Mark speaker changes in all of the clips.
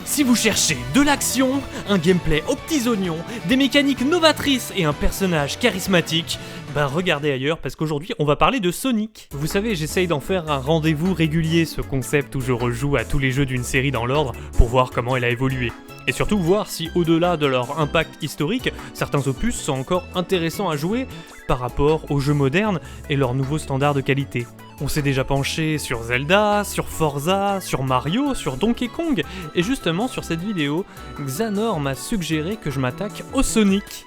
Speaker 1: Si vous cherchez de l'action, un gameplay aux petits oignons, des mécaniques novatrices et un personnage charismatique, regardez ailleurs parce qu'aujourd'hui on va parler de Sonic. Vous savez, j'essaye d'en faire un rendez-vous régulier, ce concept où je rejoue à tous les jeux d'une série dans l'ordre pour voir comment elle a évolué. Et surtout voir si au-delà de leur impact historique, certains opus sont encore intéressants à jouer par rapport aux jeux modernes et leurs nouveaux standards de qualité. On s'est déjà penché sur Zelda, sur Forza, sur Mario, sur Donkey Kong, et justement sur cette vidéo, Xanor m'a suggéré que je m'attaque au Sonic.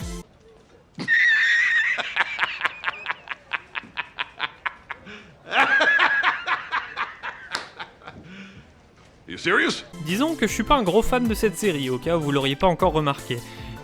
Speaker 2: You serious?
Speaker 1: Disons que je suis pas un gros fan de cette série, au cas où vous l'auriez pas encore remarqué.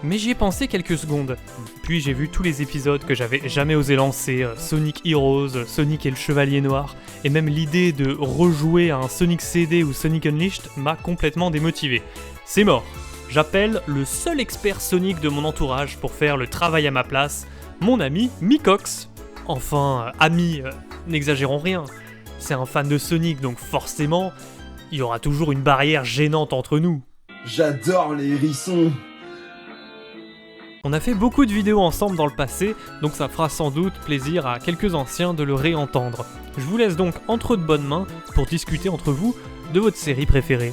Speaker 1: Mais j'y ai pensé quelques secondes. Puis j'ai vu tous les épisodes que j'avais jamais osé lancer, Sonic Heroes, Sonic et le Chevalier Noir, et même l'idée de rejouer à un Sonic CD ou Sonic Unleashed m'a complètement démotivé. C'est mort. J'appelle le seul expert Sonic de mon entourage pour faire le travail à ma place, mon ami Mikox. Enfin, ami, n'exagérons rien. C'est un fan de Sonic, donc forcément, il y aura toujours une barrière gênante entre nous.
Speaker 3: J'adore les hérissons.
Speaker 1: On a fait beaucoup de vidéos ensemble dans le passé, donc ça fera sans doute plaisir à quelques anciens de le réentendre. Je vous laisse donc entre de bonnes mains pour discuter entre vous de votre série préférée.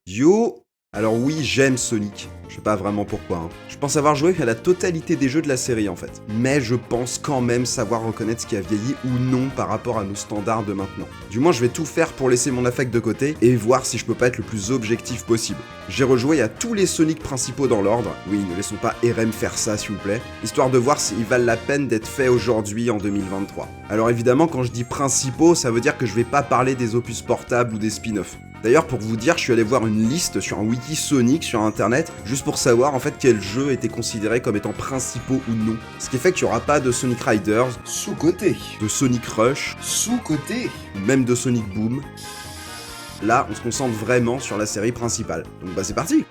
Speaker 3: Yo. Alors oui, j'aime Sonic. Je sais pas vraiment pourquoi. Je pense avoir joué à la totalité des jeux de la série en fait. Mais je pense quand même savoir reconnaître ce qui a vieilli ou non par rapport à nos standards de maintenant. Du moins, je vais tout faire pour laisser mon affect de côté et voir si je peux pas être le plus objectif possible. J'ai rejoué à tous les Sonic principaux dans l'ordre. Oui, ne laissons pas RM faire ça s'il vous plaît. Histoire de voir s'ils valent la peine d'être faits aujourd'hui en 2023. Alors évidemment, quand je dis principaux, ça veut dire que je vais pas parler des opus portables ou des spin-offs. D'ailleurs, pour vous dire, je suis allé voir une liste sur un wiki Sonic sur internet, juste pour savoir en fait quels jeux étaient considérés comme étant principaux ou non. Ce qui fait qu'il n'y aura pas de Sonic Riders,
Speaker 4: sous-côté,
Speaker 3: de Sonic Rush,
Speaker 4: sous-côté,
Speaker 3: ou même de Sonic Boom. Là, on se concentre vraiment sur la série principale. Donc c'est parti!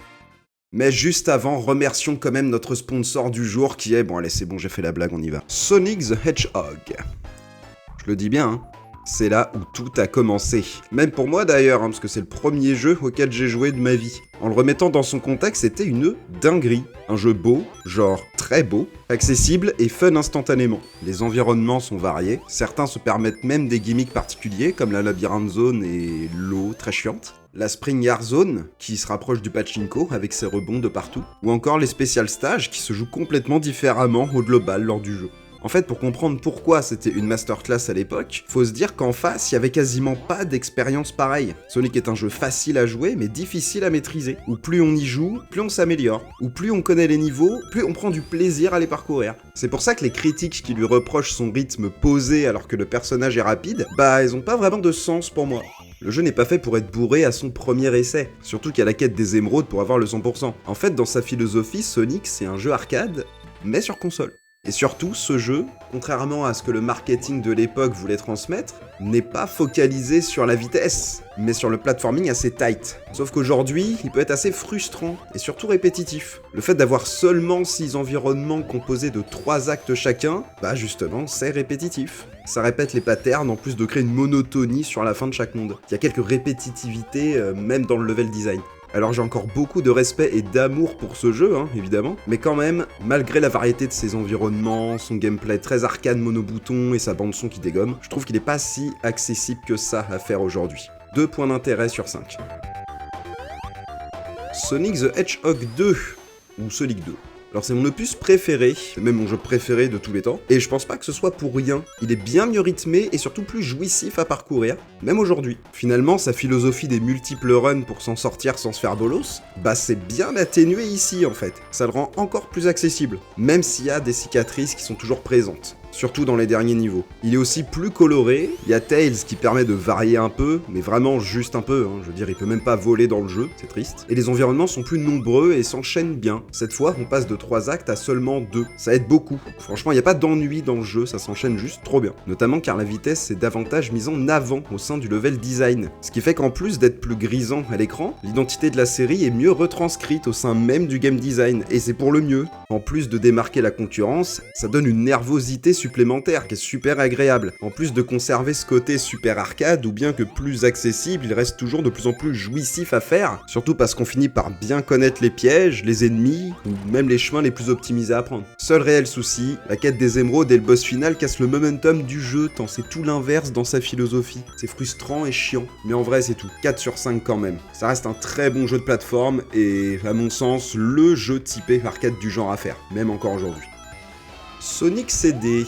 Speaker 3: Mais juste avant, remercions quand même notre sponsor du jour qui est... Bon allez, c'est bon, j'ai fait la blague, on y va. Sonic the Hedgehog. Je le dis bien, hein. C'est là où tout a commencé. Même pour moi d'ailleurs, parce que c'est le premier jeu auquel j'ai joué de ma vie. En le remettant dans son contexte, c'était une dinguerie. Un jeu beau, genre très beau, accessible et fun instantanément. Les environnements sont variés, certains se permettent même des gimmicks particuliers, comme la Labyrinth Zone et l'eau très chiante. La Spring Yard Zone, qui se rapproche du pachinko avec ses rebonds de partout. Ou encore les Special Stages, qui se jouent complètement différemment au global lors du jeu. En fait, pour comprendre pourquoi c'était une masterclass à l'époque, faut se dire qu'en face, il y avait quasiment pas d'expérience pareille. Sonic est un jeu facile à jouer, mais difficile à maîtriser. Où plus on y joue, plus on s'améliore. Où plus on connaît les niveaux, plus on prend du plaisir à les parcourir. C'est pour ça que les critiques qui lui reprochent son rythme posé alors que le personnage est rapide, elles ont pas vraiment de sens pour moi. Le jeu n'est pas fait pour être bourré à son premier essai, surtout qu'il y a la quête des émeraudes pour avoir le 100%. En fait, dans sa philosophie, Sonic, c'est un jeu arcade, mais sur console. Et surtout, ce jeu, contrairement à ce que le marketing de l'époque voulait transmettre, n'est pas focalisé sur la vitesse, mais sur le platforming assez tight. Sauf qu'aujourd'hui, il peut être assez frustrant et surtout répétitif. Le fait d'avoir seulement 6 environnements composés de 3 actes chacun, justement, c'est répétitif. Ça répète les patterns en plus de créer une monotonie sur la fin de chaque monde. Il y a quelques répétitivités, même dans le level design. Alors j'ai encore beaucoup de respect et d'amour pour ce jeu, évidemment, mais quand même, malgré la variété de ses environnements, son gameplay très arcade monobouton et sa bande-son qui dégomme, je trouve qu'il n'est pas si accessible que ça à faire aujourd'hui. 2 points d'intérêt sur 5. Sonic the Hedgehog 2, ou Sonic 2. Alors c'est mon opus préféré, c'est même mon jeu préféré de tous les temps, et je pense pas que ce soit pour rien. Il est bien mieux rythmé et surtout plus jouissif à parcourir, même aujourd'hui. Finalement, sa philosophie des multiples runs pour s'en sortir sans se faire bolos, c'est bien atténué ici en fait. Ça le rend encore plus accessible, même s'il y a des cicatrices qui sont toujours présentes. Surtout dans les derniers niveaux. Il est aussi plus coloré, il y a Tails qui permet de varier un peu, mais vraiment juste un peu, je veux dire il peut même pas voler dans le jeu, c'est triste. Et les environnements sont plus nombreux et s'enchaînent bien. Cette fois on passe de 3 actes à seulement 2, ça aide beaucoup. Franchement il n'y a pas d'ennui dans le jeu, ça s'enchaîne juste trop bien. Notamment car la vitesse est davantage mise en avant au sein du level design. Ce qui fait qu'en plus d'être plus grisant à l'écran, l'identité de la série est mieux retranscrite au sein même du game design, et c'est pour le mieux. En plus de démarquer la concurrence, ça donne une nervosité supplémentaire qui est super agréable. En plus de conserver ce côté super arcade, ou bien que plus accessible, il reste toujours de plus en plus jouissif à faire, surtout parce qu'on finit par bien connaître les pièges, les ennemis, ou même les chemins les plus optimisés à prendre. Seul réel souci, la quête des émeraudes et le boss final casse le momentum du jeu, tant c'est tout l'inverse dans sa philosophie. C'est frustrant et chiant, mais en vrai c'est tout. 4 sur 5 quand même. Ça reste un très bon jeu de plateforme, et à mon sens, le jeu typé arcade du genre à faire, même encore aujourd'hui. Sonic CD.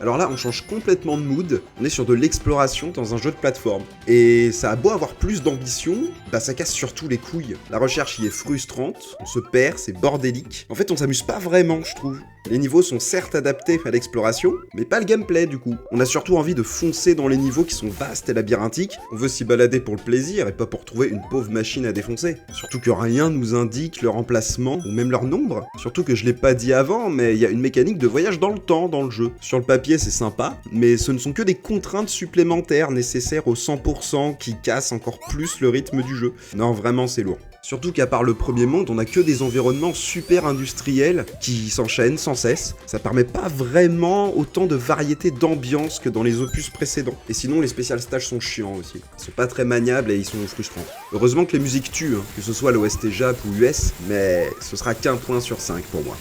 Speaker 3: Alors là, on change complètement de mood, on est sur de l'exploration dans un jeu de plateforme. Et ça a beau avoir plus d'ambition, bah ça casse surtout les couilles. La recherche y est frustrante, on se perd, c'est bordélique. En fait, on s'amuse pas vraiment, je trouve. Les niveaux sont certes adaptés à l'exploration, mais pas le gameplay du coup. On a surtout envie de foncer dans les niveaux qui sont vastes et labyrinthiques. On veut s'y balader pour le plaisir et pas pour trouver une pauvre machine à défoncer. Surtout que rien nous indique leur emplacement ou même leur nombre. Surtout que je l'ai pas dit avant, mais il y a une mécanique de voyage dans le temps dans le jeu. Sur le papier, c'est sympa, mais ce ne sont que des contraintes supplémentaires nécessaires au 100% qui cassent encore plus le rythme du jeu. Non, vraiment, c'est lourd. Surtout qu'à part le premier monde, on a que des environnements super industriels qui s'enchaînent sans cesse. Ça permet pas vraiment autant de variété d'ambiance que dans les opus précédents. Et sinon, les spécial stages sont chiants aussi. Ils sont pas très maniables et ils sont frustrants. Heureusement que les musiques tuent, que ce soit l'OST Jap ou US, mais ce sera qu'un point sur 5 pour moi.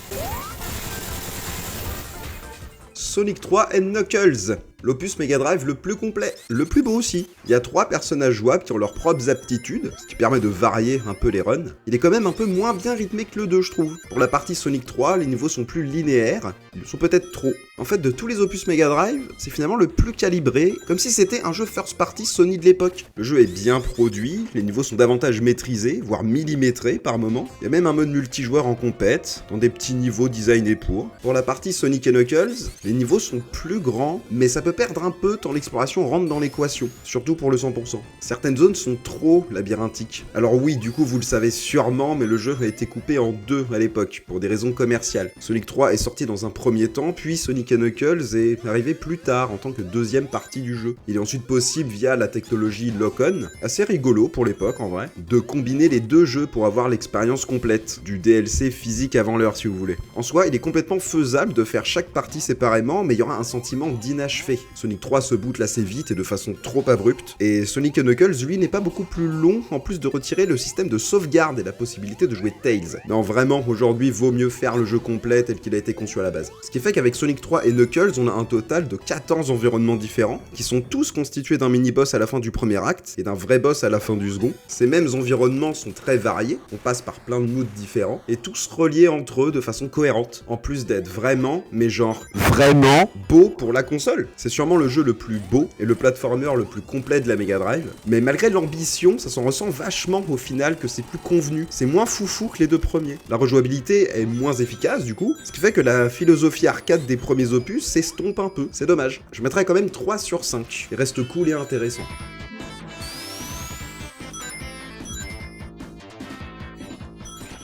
Speaker 3: Sonic 3 and Knuckles, l'opus Mega Drive le plus complet, le plus beau aussi. Il y a 3 personnages jouables qui ont leurs propres aptitudes, ce qui permet de varier un peu les runs. Il est quand même un peu moins bien rythmé que le 2, je trouve. Pour la partie Sonic 3, les niveaux sont plus linéaires, ils sont peut-être trop. En fait, de tous les opus Mega Drive, c'est finalement le plus calibré, comme si c'était un jeu first party Sony de l'époque. Le jeu est bien produit, les niveaux sont davantage maîtrisés, voire millimétrés par moment. Il y a même un mode multijoueur en compète, dans des petits niveaux designés pour. Pour la partie Sonic et Knuckles, les niveaux sont plus grands, mais ça peut perdre un peu tant l'exploration rentre dans l'équation, surtout pour le 100%. Certaines zones sont trop labyrinthiques. Alors oui, du coup vous le savez sûrement, mais le jeu a été coupé en 2 à l'époque, pour des raisons commerciales. Sonic 3 est sorti dans un premier temps, puis Sonic & Knuckles est arrivé plus tard en tant que deuxième partie du jeu. Il est ensuite possible via la technologie Lock-On, assez rigolo pour l'époque en vrai, de combiner les 2 jeux pour avoir l'expérience complète, du DLC physique avant l'heure si vous voulez. En soi, il est complètement faisable de faire chaque partie séparément, mais il y aura un sentiment d'inachevé. Sonic 3 se boucle assez vite et de façon trop abrupte, et Sonic & Knuckles, lui, n'est pas beaucoup plus long, en plus de retirer le système de sauvegarde et la possibilité de jouer Tails. Non, vraiment, aujourd'hui, vaut mieux faire le jeu complet tel qu'il a été conçu à la base. Ce qui fait qu'avec Sonic 3 et Knuckles, on a un total de 14 environnements différents, qui sont tous constitués d'un mini-boss à la fin du premier acte, et d'un vrai boss à la fin du second. Ces mêmes environnements sont très variés, on passe par plein de moods différents, et tous reliés entre eux de façon cohérente, en plus d'être vraiment, mais genre vraiment beau pour la console. C'est sûrement le jeu le plus beau et le platformer le plus complet de la Mega Drive, mais malgré l'ambition, ça s'en ressent vachement au final que c'est plus convenu, c'est moins foufou que les 2 premiers. La rejouabilité est moins efficace du coup, ce qui fait que la philosophie arcade des premiers opus s'estompe un peu, c'est dommage. Je mettrais quand même 3 sur 5, il reste cool et intéressant.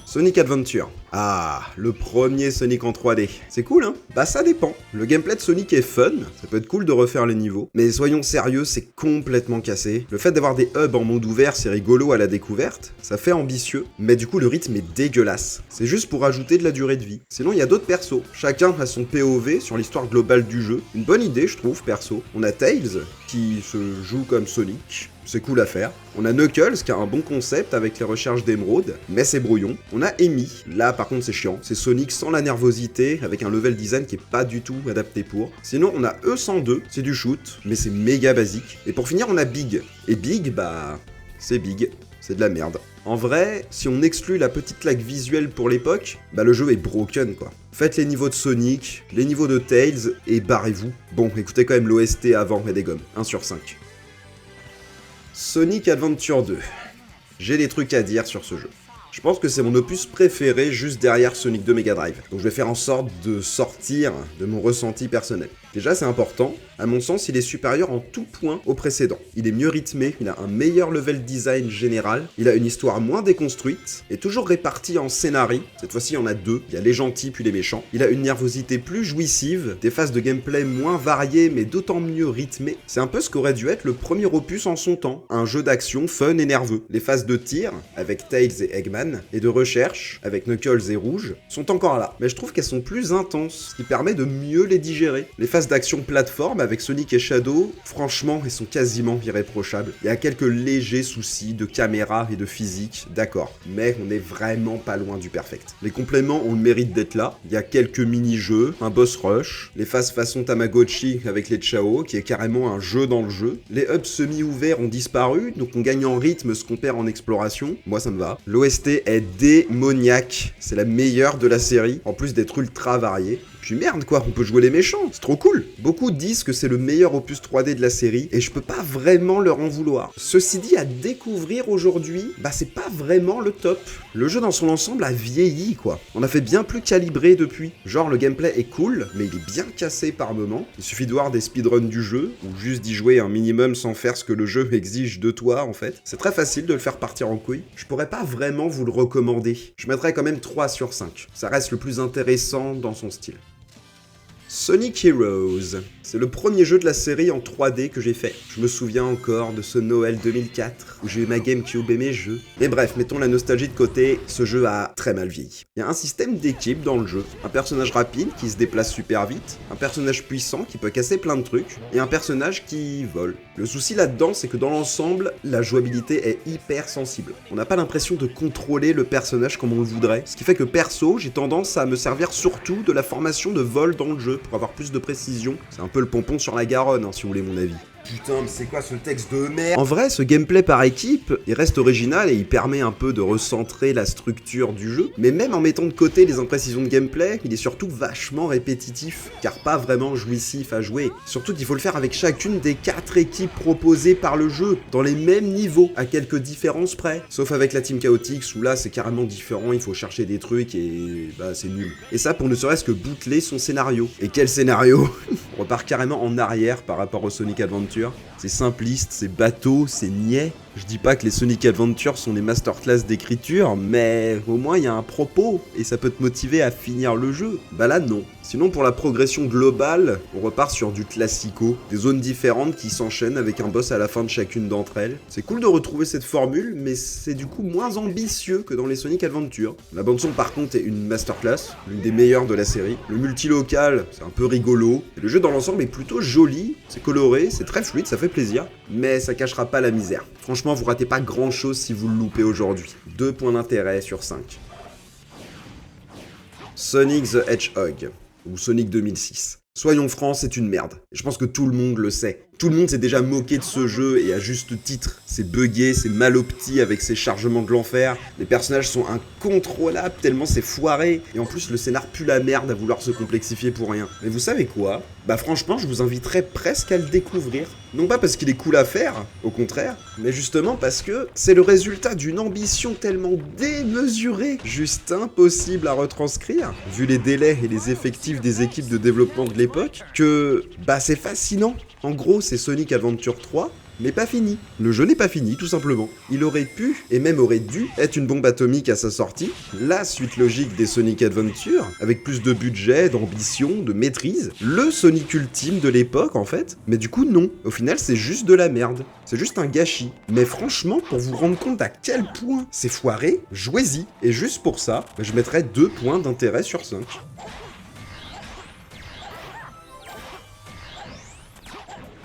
Speaker 3: Sonic Adventure. Ah, le premier Sonic en 3D. C'est cool, hein? Bah ça dépend. Le gameplay de Sonic est fun, ça peut être cool de refaire les niveaux, mais soyons sérieux, c'est complètement cassé. Le fait d'avoir des hubs en monde ouvert, c'est rigolo à la découverte, ça fait ambitieux, mais du coup le rythme est dégueulasse. C'est juste pour ajouter de la durée de vie. Sinon il y a d'autres persos, chacun a son POV sur l'histoire globale du jeu. Une bonne idée je trouve, perso. On a Tails, qui se joue comme Sonic, c'est cool à faire. On a Knuckles qui a un bon concept avec les recherches d'émeraudes, mais c'est brouillon. On a Amy, là par contre c'est chiant, c'est Sonic sans la nervosité, avec un level design qui est pas du tout adapté pour. Sinon on a E102, c'est du shoot, mais c'est méga basique. Et pour finir on a Big, et Big bah c'est Big, c'est de la merde. En vrai, si on exclut la petite claque visuelle pour l'époque, bah le jeu est broken quoi. Faites les niveaux de Sonic, les niveaux de Tails, et barrez-vous. Bon, écoutez quand même l'OST avant et des gommes, 1 sur 5. Sonic Adventure 2. J'ai des trucs à dire sur ce jeu. Je pense que c'est mon opus préféré juste derrière Sonic 2 Mega Drive. Donc je vais faire en sorte de sortir de mon ressenti personnel. Déjà c'est important, à mon sens il est supérieur en tout point au précédent. Il est mieux rythmé, il a un meilleur level design général, il a une histoire moins déconstruite, et toujours répartie en scénarii. Cette fois-ci il y en a 2, il y a les gentils puis les méchants. Il a une nervosité plus jouissive, des phases de gameplay moins variées mais d'autant mieux rythmées. C'est un peu ce qu'aurait dû être le premier opus en son temps, un jeu d'action fun et nerveux. Les phases de tir, avec Tails et Eggman, Pac-Man et de recherche, avec Knuckles et Rouge, sont encore là. Mais je trouve qu'elles sont plus intenses, ce qui permet de mieux les digérer. Les phases d'action plateforme avec Sonic et Shadow, franchement, elles sont quasiment irréprochables. Il y a quelques légers soucis de caméra et de physique, d'accord, mais on est vraiment pas loin du perfect. Les compléments ont le mérite d'être là. Il y a quelques mini-jeux, un boss rush, les phases façon Tamagotchi avec les Chao, qui est carrément un jeu dans le jeu. Les hubs semi-ouverts ont disparu, donc on gagne en rythme ce qu'on perd en exploration. Moi, ça me va. L'OST est démoniaque. C'est la meilleure de la série, en plus d'être ultra variée. Puis merde quoi, on peut jouer les méchants, c'est trop cool. Beaucoup disent que c'est le meilleur opus 3D de la série, et je peux pas vraiment leur en vouloir. Ceci dit, à découvrir aujourd'hui, c'est pas vraiment le top. Le jeu dans son ensemble a vieilli quoi. On a fait bien plus calibré depuis. Genre le gameplay est cool, mais il est bien cassé par moments. Il suffit de voir des speedruns du jeu, ou juste d'y jouer un minimum sans faire ce que le jeu exige de toi en fait. C'est très facile de le faire partir en couille. Je pourrais pas vraiment vous le recommander. Je mettrais quand même 3 sur 5. Ça reste le plus intéressant dans son style. Sonic Heroes, c'est le premier jeu de la série en 3D que j'ai fait. Je me souviens encore de ce Noël 2004 où j'ai eu ma GameCube et mes jeux. Mais bref, mettons la nostalgie de côté, ce jeu a très mal vieilli. Il y a un système d'équipe dans le jeu, un personnage rapide qui se déplace super vite, un personnage puissant qui peut casser plein de trucs, et un personnage qui vole. Le souci là-dedans, c'est que dans l'ensemble, la jouabilité est hyper sensible. On n'a pas l'impression de contrôler le personnage comme on le voudrait, ce qui fait que perso, j'ai tendance à me servir surtout de la formation de vol dans le jeu, pour avoir plus de précision. C'est un peu le pompon sur la Garonne, si vous voulez mon avis. Putain, mais c'est quoi ce texte de merde? En vrai, ce gameplay par équipe, il reste original et il permet un peu de recentrer la structure du jeu, mais même en mettant de côté les imprécisions de gameplay, il est surtout vachement répétitif, car pas vraiment jouissif à jouer. Surtout qu'il faut le faire avec chacune des 4 équipes proposées par le jeu, dans les mêmes niveaux, à quelques différences près. Sauf avec la Team Chaotix, où là c'est carrément différent, il faut chercher des trucs et c'est nul. Et ça pour ne serait-ce que boucler son scénario. Et quel scénario? On repart carrément en arrière par rapport au Sonic Adventure. C'est simpliste, c'est bateau, c'est niais. Je dis pas que les Sonic Adventure sont des masterclass d'écriture, mais au moins il y a un propos, et ça peut te motiver à finir le jeu. Bah là non. Sinon pour la progression globale, on repart sur du classico, des zones différentes qui s'enchaînent avec un boss à la fin de chacune d'entre elles. C'est cool de retrouver cette formule, mais c'est du coup moins ambitieux que dans les Sonic Adventure. La bande son par contre est une masterclass, l'une des meilleures de la série. Le multilocal, c'est un peu rigolo, et le jeu dans l'ensemble est plutôt joli, c'est coloré, c'est très fluide, ça fait plaisir, mais ça cachera pas la misère. Franchement, vous ratez pas grand chose si vous le loupez aujourd'hui. 2 points d'intérêt sur 5. Sonic the Hedgehog, ou Sonic 2006. Soyons francs, c'est une merde. Et je pense que tout le monde le sait. Tout le monde s'est déjà moqué de ce jeu, et à juste titre. C'est buggé, c'est mal opti avec ses chargements de l'enfer. Les personnages sont incontrôlables tellement c'est foiré. Et en plus, le scénar pue la merde à vouloir se complexifier pour rien. Mais vous savez quoi? Franchement, je vous inviterais presque à le découvrir. Non pas parce qu'il est cool à faire, au contraire, mais justement parce que c'est le résultat d'une ambition tellement démesurée, juste impossible à retranscrire, vu les délais et les effectifs des équipes de développement de l'époque, que c'est fascinant. En gros, c'est Sonic Adventure 3, mais pas fini. Le jeu n'est pas fini, tout simplement. Il aurait pu, et même aurait dû, être une bombe atomique à sa sortie, la suite logique des Sonic Adventure, avec plus de budget, d'ambition, de maîtrise, le Sonic ultime de l'époque en fait, mais du coup non. Au final, c'est juste de la merde. C'est juste un gâchis. Mais franchement, pour vous rendre compte à quel point c'est foiré, jouez-y. Et juste pour ça, je mettrais 2 points d'intérêt sur 5.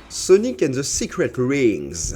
Speaker 3: Sonic and the Secret Rings.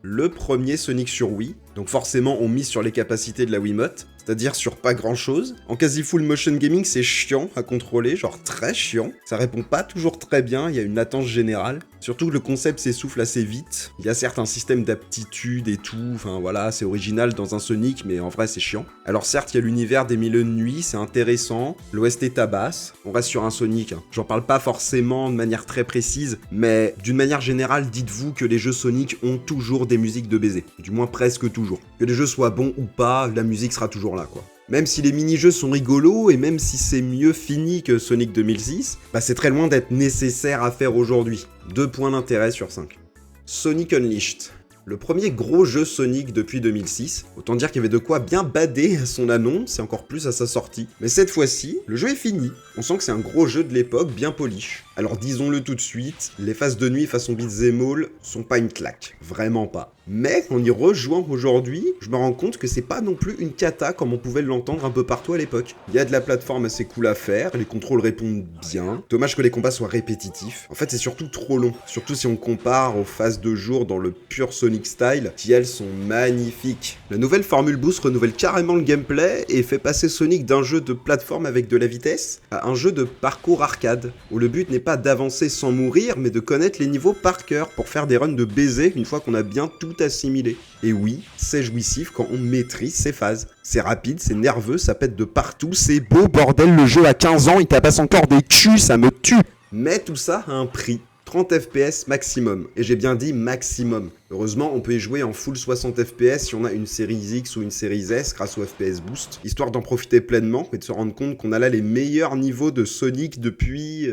Speaker 3: Le premier Sonic sur Wii, donc forcément on mise sur les capacités de la Wiimote, c'est-à-dire sur pas grand chose. En quasi full motion gaming, c'est chiant à contrôler, genre très chiant. Ça répond pas toujours très bien, il y a une latence générale. Surtout que le concept s'essouffle assez vite. Il y a certes un système d'aptitude et tout, enfin voilà, c'est original dans un Sonic, mais en vrai c'est chiant. Alors certes, il y a l'univers des Mille et une nuits, c'est intéressant, l'OST tabasse, on reste sur un Sonic. J'en parle pas forcément de manière très précise, mais d'une manière générale, dites-vous que les jeux Sonic ont toujours des musiques de baiser. Du moins presque toujours. Que les jeux soient bons ou pas, la musique sera toujours là, quoi. Même si les mini-jeux sont rigolos, et même si c'est mieux fini que Sonic 2006, c'est très loin d'être nécessaire à faire aujourd'hui. 2 points d'intérêt sur 5. Sonic Unleashed. Le premier gros jeu Sonic depuis 2006, autant dire qu'il y avait de quoi bien bader à son annonce et encore plus à sa sortie. Mais cette fois-ci, le jeu est fini. On sent que c'est un gros jeu de l'époque, bien polish. Alors disons-le tout de suite, les phases de nuit façon beat'em all sont pas une claque. Vraiment pas. Mais en y rejouant aujourd'hui, je me rends compte que c'est pas non plus une cata comme on pouvait l'entendre un peu partout à l'époque. Il y a de la plateforme assez cool à faire, les contrôles répondent bien. Dommage que les combats soient répétitifs. En fait, c'est surtout trop long. Surtout si on compare aux phases de jour dans le pur Sonic style, qui elles sont magnifiques. La nouvelle Formule Boost renouvelle carrément le gameplay et fait passer Sonic d'un jeu de plateforme avec de la vitesse à un jeu de parcours arcade, où le but n'est pas d'avancer sans mourir, mais de connaître les niveaux par cœur pour faire des runs de baiser une fois qu'on a bien tout assimilé. Et oui, c'est jouissif quand on maîtrise ses phases. C'est rapide, c'est nerveux, ça pète de partout, c'est beau, bordel, le jeu à 15 ans, il tabasse encore des culs, ça me tue. Mais tout ça a un prix. 30 FPS maximum, et j'ai bien dit maximum. Heureusement, on peut y jouer en full 60 FPS si on a une série X ou une série S grâce au FPS Boost, histoire d'en profiter pleinement et de se rendre compte qu'on a là les meilleurs niveaux de Sonic depuis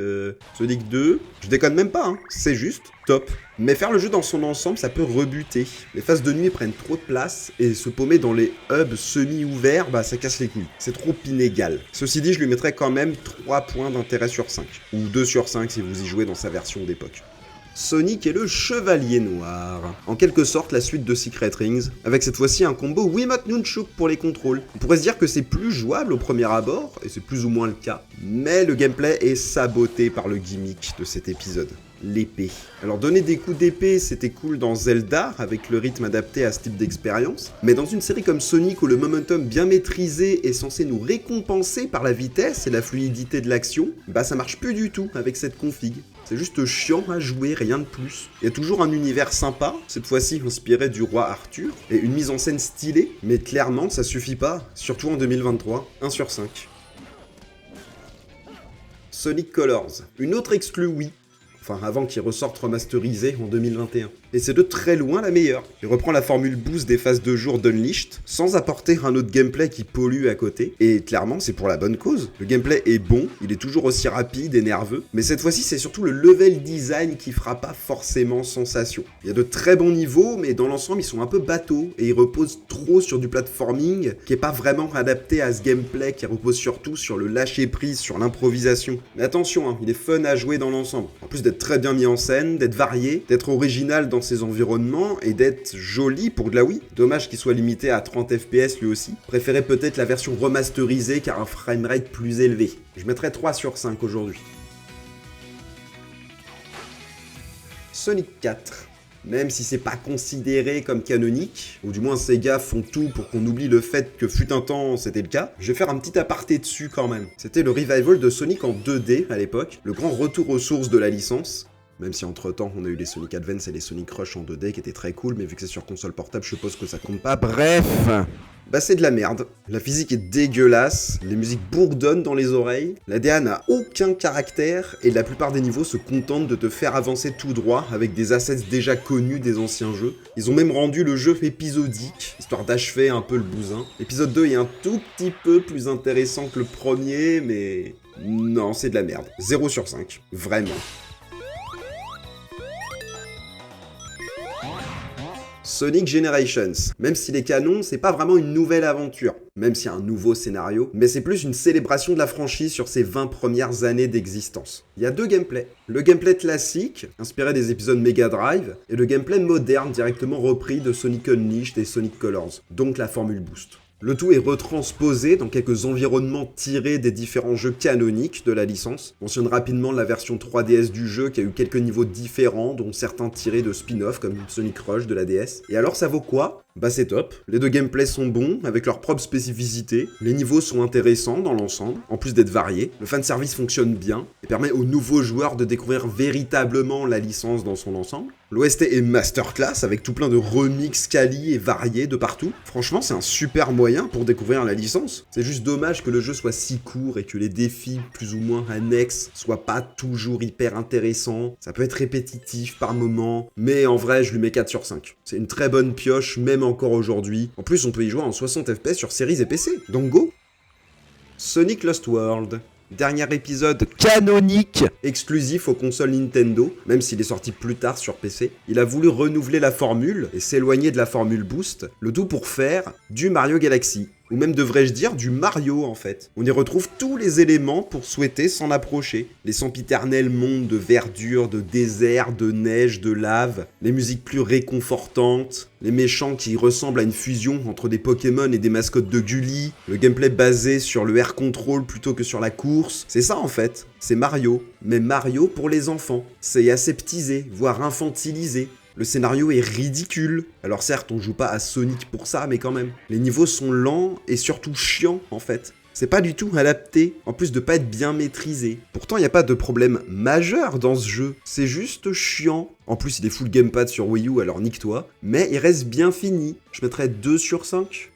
Speaker 3: Sonic 2. Je déconne même pas, hein. C'est juste top. Mais faire le jeu dans son ensemble, ça peut rebuter. Les phases de nuit prennent trop de place et se paumer dans les hubs semi-ouverts, bah ça casse les couilles. C'est trop inégal. Ceci dit, je lui mettrais quand même 3 points d'intérêt sur 5. Ou 2 sur 5 si vous y jouez dans sa version d'époque. Sonic est le Chevalier Noir. En quelque sorte la suite de Secret Rings, avec cette fois-ci un combo Wiimote Nunchuk pour les contrôles. On pourrait se dire que c'est plus jouable au premier abord, et c'est plus ou moins le cas, mais le gameplay est saboté par le gimmick de cet épisode. L'épée. Alors donner des coups d'épée c'était cool dans Zelda avec le rythme adapté à ce type d'expérience, mais dans une série comme Sonic où le momentum bien maîtrisé est censé nous récompenser par la vitesse et la fluidité de l'action, bah ça marche plus du tout avec cette config. C'est juste chiant à jouer, rien de plus. Il y a toujours un univers sympa, cette fois-ci inspiré du roi Arthur, et une mise en scène stylée, mais clairement ça suffit pas, surtout en 2023, 1 sur 5. Sonic Colors. Une autre exclue oui. Enfin, avant qu'il ressorte remasterisé en 2021. Et c'est de très loin la meilleure. Il reprend la formule boost des phases de jour d'Unleashed, sans apporter un autre gameplay qui pollue à côté. Et clairement, c'est pour la bonne cause. Le gameplay est bon, il est toujours aussi rapide et nerveux, mais cette fois-ci, c'est surtout le level design qui fera pas forcément sensation. Il y a de très bons niveaux, mais dans l'ensemble, ils sont un peu bateaux, et ils reposent trop sur du platforming, qui est pas vraiment adapté à ce gameplay, qui repose surtout sur le lâcher-prise, sur l'improvisation. Mais attention, hein, il est fun à jouer dans l'ensemble. En plus d'être très bien mis en scène, d'être varié, d'être original dans ses environnements et d'être joli pour de la Wii. Dommage qu'il soit limité à 30 FPS lui aussi. Préférez peut-être la version remasterisée car un framerate plus élevé. Je mettrais 3 sur 5 aujourd'hui. Sonic 4. Même si c'est pas considéré comme canonique, ou du moins Sega font tout pour qu'on oublie le fait que fut un temps c'était le cas, je vais faire un petit aparté dessus quand même. C'était le revival de Sonic en 2D à l'époque, le grand retour aux sources de la licence. Même si entre temps on a eu les Sonic Advance et les Sonic Rush en 2D qui étaient très cool, mais vu que c'est sur console portable, je suppose que ça compte pas. Bref, bah c'est de la merde. La physique est dégueulasse, les musiques bourdonnent dans les oreilles, la DA n'a aucun caractère et la plupart des niveaux se contentent de te faire avancer tout droit avec des assets déjà connus des anciens jeux. Ils ont même rendu le jeu épisodique, histoire d'achever un peu le bousin. L'épisode 2 est un tout petit peu plus intéressant que le premier, mais non, c'est de la merde. 0 sur 5, vraiment. Sonic Generations. Même si les canons, c'est pas vraiment une nouvelle aventure, même s'il y a un nouveau scénario, mais c'est plus une célébration de la franchise sur ses 20 premières années d'existence. Il y a 2 gameplays. Le gameplay classique, inspiré des épisodes Mega Drive, et le gameplay moderne, directement repris de Sonic Unleashed et Sonic Colors, donc la formule Boost. Le tout est retransposé dans quelques environnements tirés des différents jeux canoniques de la licence. On mentionne rapidement la version 3DS du jeu qui a eu quelques niveaux différents, dont certains tirés de spin-off comme Sonic Rush de la DS. Et alors ça vaut quoi ? Bah c'est top, les 2 gameplays sont bons, avec leurs propres spécificités, les niveaux sont intéressants dans l'ensemble, en plus d'être variés, le fanservice fonctionne bien, et permet aux nouveaux joueurs de découvrir véritablement la licence dans son ensemble. L'OST est masterclass, avec tout plein de remixes quali et variés de partout. Franchement c'est un super moyen pour découvrir la licence. C'est juste dommage que le jeu soit si court et que les défis plus ou moins annexes soient pas toujours hyper intéressants. Ça peut être répétitif par moments, mais en vrai je lui mets 4 sur 5. C'est une très bonne pioche, même encore aujourd'hui. En plus, on peut y jouer en 60 FPS sur Series et PC. Donc go. Sonic Lost World. Dernier épisode canonique, exclusif aux consoles Nintendo, même s'il est sorti plus tard sur PC. Il a voulu renouveler la formule et s'éloigner de la formule Boost, le tout pour faire du Mario Galaxy. ou même devrais-je dire du Mario en fait. On y retrouve tous les éléments pour souhaiter s'en approcher. Les sempiternels mondes de verdure, de désert, de neige, de lave, les musiques plus réconfortantes, les méchants qui ressemblent à une fusion entre des Pokémon et des mascottes de Gulli, le gameplay basé sur le air control plutôt que sur la course. C'est ça en fait, c'est Mario. Mais Mario pour les enfants. C'est aseptisé, voire infantilisé. Le scénario est ridicule. Alors certes, on joue pas à Sonic pour ça, mais quand même. Les niveaux sont lents et surtout chiants en fait. C'est pas du tout adapté, en plus de pas être bien maîtrisé. Pourtant, il n'y a pas de problème majeur dans ce jeu, c'est juste chiant. En plus, il est full gamepad sur Wii U, alors nique-toi. Mais il reste bien fini. Je mettrais 2 sur 5.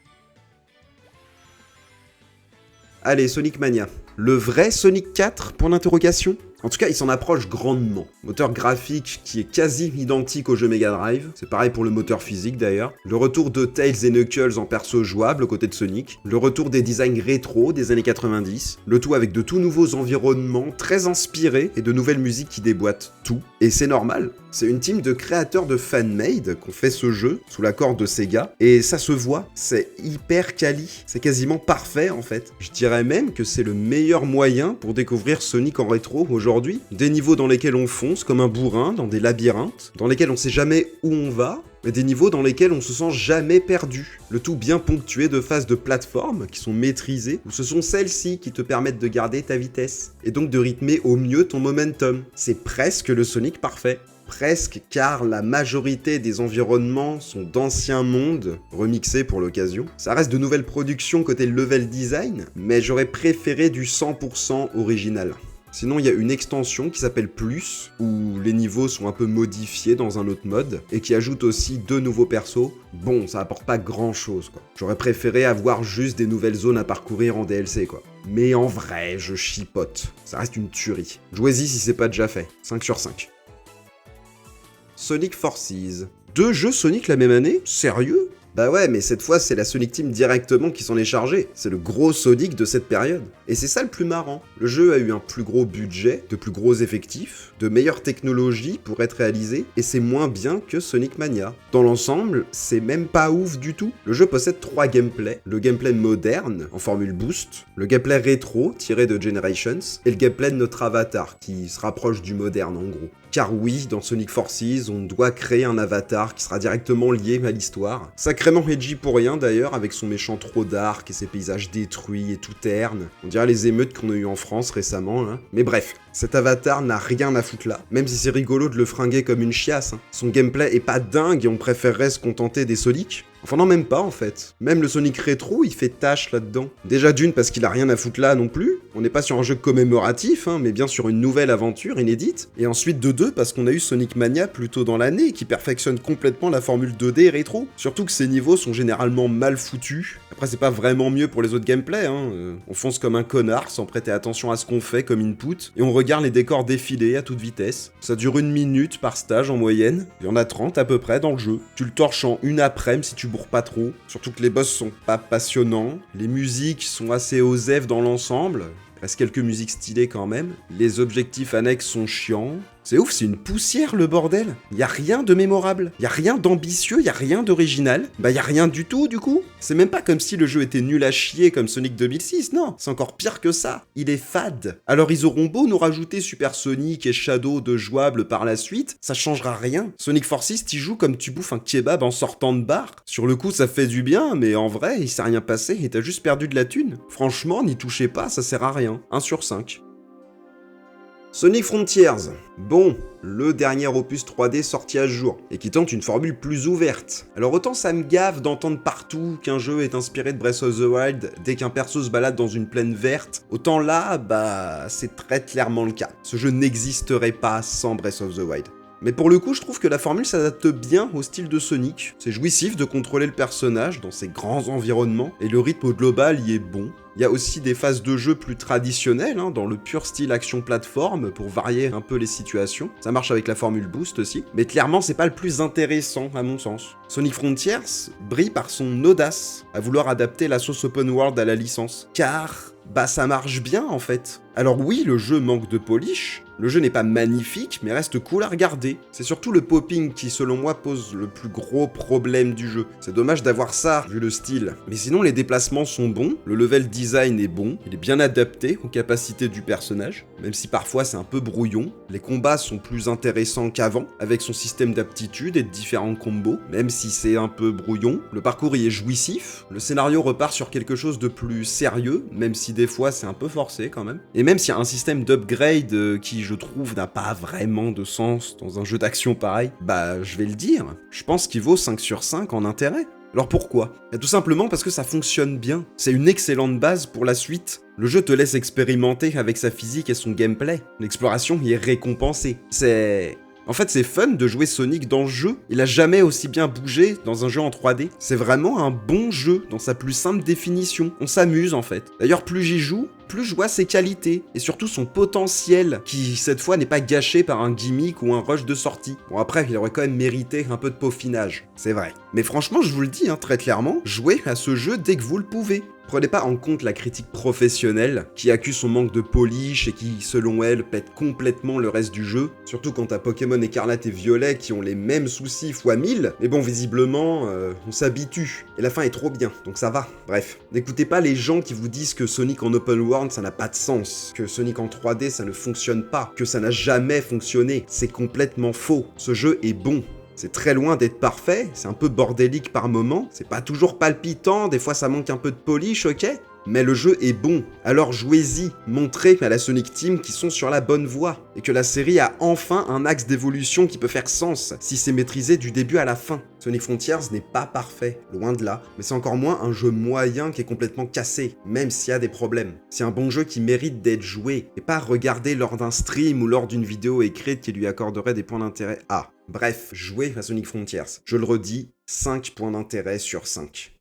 Speaker 3: Allez, Sonic Mania. Le vrai Sonic 4, point d'interrogation ? En tout cas, il s'en approche grandement. Moteur graphique qui est quasi identique au jeu Mega Drive. C'est pareil pour le moteur physique d'ailleurs. Le retour de Tails et Knuckles en perso jouable aux côtés de Sonic. Le retour des designs rétro des années 90. Le tout avec de tout nouveaux environnements très inspirés et de nouvelles musiques qui déboîtent tout. Et c'est normal. C'est une team de créateurs de fan-made qu'on fait ce jeu sous l'accord de Sega. Et ça se voit, c'est hyper quali. C'est quasiment parfait en fait. Je dirais même que c'est le meilleur moyen pour découvrir Sonic en rétro aujourd'hui. Des niveaux dans lesquels on fonce comme un bourrin, dans des labyrinthes, dans lesquels on sait jamais où on va, mais des niveaux dans lesquels on se sent jamais perdu. Le tout bien ponctué de phases de plateforme qui sont maîtrisées, ou ce sont celles-ci qui te permettent de garder ta vitesse, et donc de rythmer au mieux ton momentum. C'est presque le Sonic parfait. Presque, car la majorité des environnements sont d'anciens mondes, remixés pour l'occasion. Ça reste de nouvelles productions côté level design, mais j'aurais préféré du 100% original. Sinon, il y a une extension qui s'appelle Plus, où les niveaux sont un peu modifiés dans un autre mode, et qui ajoute aussi 2 nouveaux persos. Bon, ça apporte pas grand chose, quoi. J'aurais préféré avoir juste des nouvelles zones à parcourir en DLC, quoi. Mais en vrai, je chipote. Ça reste une tuerie. Jouez-y si c'est pas déjà fait. 5 sur 5. Sonic Forces. 2 jeux Sonic la même année ? Sérieux ? Bah ouais, mais cette fois, c'est la Sonic Team directement qui s'en est chargée. C'est le gros Sonic de cette période. Et c'est ça le plus marrant. Le jeu a eu un plus gros budget, de plus gros effectifs, de meilleures technologies pour être réalisé, et c'est moins bien que Sonic Mania. Dans l'ensemble, c'est même pas ouf du tout. Le jeu possède 3 gameplays. Le gameplay moderne, en formule boost, le gameplay rétro, tiré de Generations, et le gameplay de notre avatar, qui se rapproche du moderne en gros. Car oui, dans Sonic Forces, on doit créer un avatar qui sera directement lié à l'histoire. Sacrément edgy pour rien d'ailleurs, avec son méchant trop dark et ses paysages détruits et tout terne. On dirait les émeutes qu'on a eues en France récemment, hein. Mais bref, cet avatar n'a rien à foutre là, même si c'est rigolo de le fringuer comme une chiasse, hein. Son gameplay est pas dingue et on préférerait se contenter des Sonic. Enfin non, même pas en fait. Même le Sonic rétro, il fait tâche là-dedans. Déjà d'une parce qu'il a rien à foutre là non plus. On n'est pas sur un jeu commémoratif, hein, mais bien sur une nouvelle aventure inédite. Et ensuite de 2 parce qu'on a eu Sonic Mania plus tôt dans l'année, qui perfectionne complètement la formule 2D rétro. Surtout que ces niveaux sont généralement mal foutus. Après c'est pas vraiment mieux pour les autres gameplays, hein. On fonce comme un connard sans prêter attention à ce qu'on fait comme input, et on regarde les décors défiler à toute vitesse. Ça dure 1 minute par stage en moyenne. Il y en a 30 à peu près dans le jeu. Tu le torches en une après-midi si tu bourres pas trop, surtout que les boss sont pas passionnants, les musiques sont assez osef dans l'ensemble, il reste quelques musiques stylées quand même, les objectifs annexes sont chiants. C'est ouf, c'est une poussière le bordel. Y a rien de mémorable, y a rien d'ambitieux, y a rien d'original. Bah y a rien du tout du coup. C'est même pas comme si le jeu était nul à chier comme Sonic 2006, non. C'est encore pire que ça. Il est fade. Alors ils auront beau nous rajouter Super Sonic et Shadow de jouable par la suite, ça changera rien. Sonic Forces, t'y joues comme tu bouffes un kebab en sortant de bar. Sur le coup ça fait du bien, mais en vrai il s'est rien passé et t'as juste perdu de la thune. Franchement, n'y touchez pas, ça sert à rien. 1 sur 5. Sonic Frontiers, bon, le dernier opus 3D sorti à ce jour, et qui tente une formule plus ouverte. Alors autant ça me gave d'entendre partout qu'un jeu est inspiré de Breath of the Wild dès qu'un perso se balade dans une plaine verte, autant là, bah, c'est très clairement le cas. Ce jeu n'existerait pas sans Breath of the Wild. Mais pour le coup, je trouve que la formule s'adapte bien au style de Sonic. C'est jouissif de contrôler le personnage dans ses grands environnements, et le rythme global y est bon. Il y a aussi des phases de jeu plus traditionnelles, hein, dans le pur style action-plateforme, pour varier un peu les situations. Ça marche avec la formule Boost aussi. Mais clairement, c'est pas le plus intéressant, à mon sens. Sonic Frontiers brille par son audace, à vouloir adapter la sauce open world à la licence. Car, bah ça marche bien en fait. Alors oui, le jeu manque de polish, Le jeu n'est pas magnifique, mais reste cool à regarder. C'est surtout le popping qui, selon moi, pose le plus gros problème du jeu. C'est dommage d'avoir ça, vu le style. Mais sinon, les déplacements sont bons, le level design est bon, il est bien adapté aux capacités du personnage, même si parfois c'est un peu brouillon. Les combats sont plus intéressants qu'avant, avec son système d'aptitude et de différents combos, même si c'est un peu brouillon. Le parcours y est jouissif, le scénario repart sur quelque chose de plus sérieux, même si des fois c'est un peu forcé quand même. Et même s'il y a un système d'upgrade qui, je trouve, n'a pas vraiment de sens dans un jeu d'action pareil, bah je vais le dire, je pense qu'il vaut 5 sur 5 en intérêt. Alors pourquoi ? Tout simplement parce que ça fonctionne bien. C'est une excellente base pour la suite. Le jeu te laisse expérimenter avec sa physique et son gameplay. L'exploration y est récompensée. En fait, c'est fun de jouer Sonic dans le jeu. Il a jamais aussi bien bougé dans un jeu en 3D. C'est vraiment un bon jeu dans sa plus simple définition. On s'amuse en fait. D'ailleurs, plus j'y joue, plus je vois ses qualités, et surtout son potentiel, qui cette fois n'est pas gâché par un gimmick ou un rush de sortie. Bon après, il aurait quand même mérité un peu de peaufinage, c'est vrai. Mais franchement, je vous le dis très clairement, jouez à ce jeu dès que vous le pouvez. Prenez pas en compte la critique professionnelle, qui accuse son manque de polish et qui, selon elle, pète complètement le reste du jeu, surtout quand t'as Pokémon Écarlate et Violet qui ont les mêmes soucis x 1000, mais bon, visiblement, on s'habitue, et la fin est trop bien, donc ça va. Bref, n'écoutez pas les gens qui vous disent que Sonic en open world ça n'a pas de sens, que Sonic en 3D ça ne fonctionne pas, que ça n'a jamais fonctionné, c'est complètement faux. Ce jeu est bon. C'est très loin d'être parfait, c'est un peu bordélique par moments, c'est pas toujours palpitant, des fois ça manque un peu de polish, ok ? Mais le jeu est bon, alors jouez-y, montrez à la Sonic Team qu'ils sont sur la bonne voie, et que la série a enfin un axe d'évolution qui peut faire sens, si c'est maîtrisé du début à la fin. Sonic Frontiers n'est pas parfait, loin de là, mais c'est encore moins un jeu moyen qui est complètement cassé, même s'il y a des problèmes. C'est un bon jeu qui mérite d'être joué, et pas regardé lors d'un stream ou lors d'une vidéo écrite qui lui accorderait des points d'intérêt A. Bref, jouez à Sonic Frontiers. Je le redis, 5 points d'intérêt sur 5.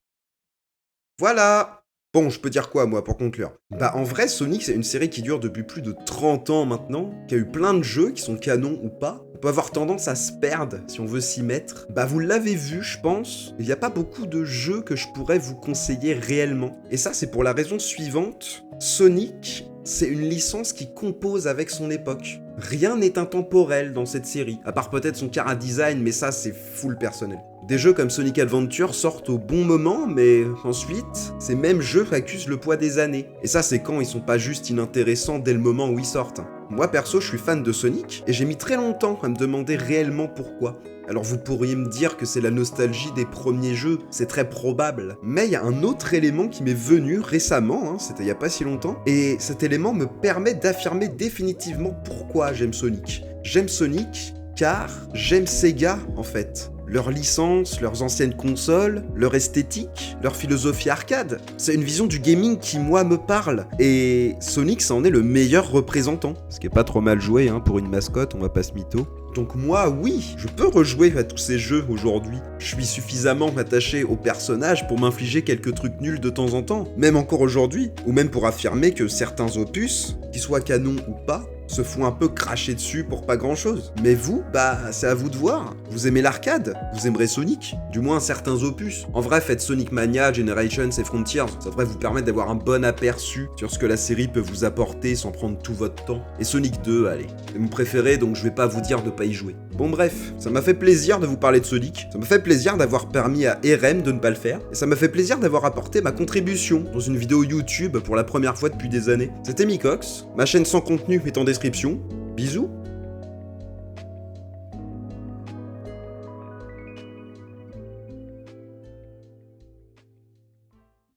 Speaker 3: Voilà! Bon, je peux dire quoi, moi, pour conclure ? Bah, en vrai, Sonic, c'est une série qui dure depuis plus de 30 ans maintenant, qui a eu plein de jeux qui sont canons ou pas. On peut avoir tendance à se perdre si on veut s'y mettre. Bah, vous l'avez vu, je pense, il n'y a pas beaucoup de jeux que je pourrais vous conseiller réellement. Et ça, c'est pour la raison suivante. Sonic, c'est une licence qui compose avec son époque. Rien n'est intemporel dans cette série, à part peut-être son chara-design, mais ça, c'est full personnel. Des jeux comme Sonic Adventure sortent au bon moment, mais ensuite, ces mêmes jeux accusent le poids des années. Et ça, c'est quand ils sont pas juste inintéressants dès le moment où ils sortent. Moi, perso, je suis fan de Sonic, et j'ai mis très longtemps à me demander réellement pourquoi. Alors vous pourriez me dire que c'est la nostalgie des premiers jeux, c'est très probable. Mais il y a un autre élément qui m'est venu récemment, c'était il y a pas si longtemps, et cet élément me permet d'affirmer définitivement pourquoi j'aime Sonic. J'aime Sonic car j'aime Sega, en fait. Leur licence, leurs anciennes consoles, leur esthétique, leur philosophie arcade. C'est une vision du gaming qui, moi, me parle. Et Sonic, ça en est le meilleur représentant. Ce qui est pas trop mal joué, pour une mascotte, on va pas se mytho. Donc moi, oui, je peux rejouer à tous ces jeux aujourd'hui. Je suis suffisamment attaché au personnage pour m'infliger quelques trucs nuls de temps en temps, même encore aujourd'hui, ou même pour affirmer que certains opus, qu'ils soient canons ou pas, se font un peu cracher dessus pour pas grand chose. Mais vous, c'est à vous de voir. Vous aimez l'arcade, vous aimerez Sonic, du moins certains opus. En vrai, faites Sonic Mania, Generations et Frontiers, ça devrait vous permettre d'avoir un bon aperçu sur ce que la série peut vous apporter sans prendre tout votre temps. Et Sonic 2, allez, c'est mon préféré, donc je vais pas vous dire de pas y jouer. Bon bref, ça m'a fait plaisir de vous parler de Sonic, ça m'a fait plaisir d'avoir permis à RM de ne pas le faire, et ça m'a fait plaisir d'avoir apporté ma contribution dans une vidéo YouTube pour la première fois depuis des années. C'était Mikox, ma chaîne sans contenu est en description. Bisous.